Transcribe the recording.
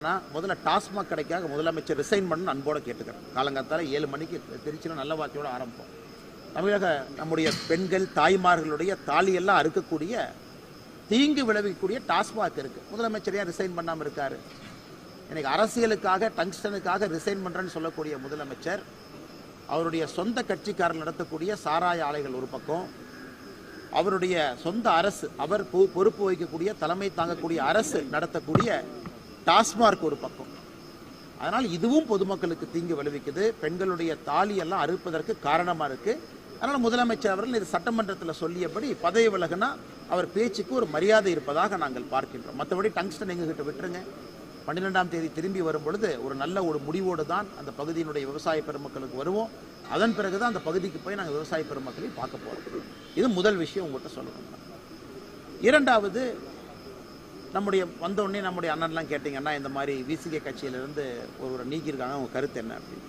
முதல்ல டாஸ்மாக் கடைக்காக முதலமைச்சர் ரிசைன் பண்ணு அன்போடு கேட்டுக்கிறேன். காலங்காத்தால 7 மணிக்கு திருச்சியில் நல்ல வார்த்தையோட ஆரம்பிப்போம். தமிழக நம்முடைய பெண்கள் தாய்மார்களுடைய தாலியெல்லாம் அறுக்கக்கூடிய தீங்கு விளைவிக்கக்கூடிய டாஸ்மாக் இருக்கு. முதலமைச்சர் ஏன் ரிசைன் பண்ணாமல் இருக்காரு? இன்னைக்கு அரசியலுக்காக டங்ஸ்டனுக்காக ரிசைன் பண்றேன்னு சொல்லக்கூடிய முதலமைச்சர் அவருடைய சொந்த கட்சிக்காரர்கள் நடத்தக்கூடிய சாராய ஆலைகள் ஒரு பக்கம், அவருடைய சொந்த அரசு அவர் பொறுப்பு வகிக்கக்கூடிய தலைமை தாங்கக்கூடிய அரசு நடத்தக்கூடிய டாஸ்மார்க் ஒரு பக்கம். அதனால் இதுவும் பொதுமக்களுக்கு தீங்கு விளைவிக்குது, பெண்களுடைய தாலியெல்லாம் அறுப்பதற்கு காரணமாக இருக்கு. அதனால் முதலமைச்சர் அவர்கள் இது சட்டமன்றத்தில் சொல்லியபடி பதவி விலகுனா அவர் பேச்சுக்கு ஒரு மரியாதை இருப்பதாக நாங்கள் பார்க்கின்றோம். மற்றபடி டங்ஸ்டன் எங்ககிட்ட விட்டுருங்க. 12ஆம் தேதி திரும்பி வரும் பொழுது ஒரு நல்ல ஒரு முடிவோடு தான் அந்த பகுதியினுடைய விவசாய பெருமக்களுக்கு வருவோம். அதன் பிறகுதான் அந்த பகுதிக்கு போய் நாங்கள் விவசாய பெருமக்களை பார்க்க போகிறோம். இது முதல் விஷயம் உங்கள்கிட்ட சொல்லணும். இரண்டாவது, நம்முடைய வந்தோடனே நம்முடைய அண்ணன்லாம் கேட்டிங்கன்னா இந்த மாதிரி விசிகே கட்சியிலிருந்து ஒரு நீக்கியிருக்காங்க, உங்கள் கருத்து என்ன அப்படின்னு.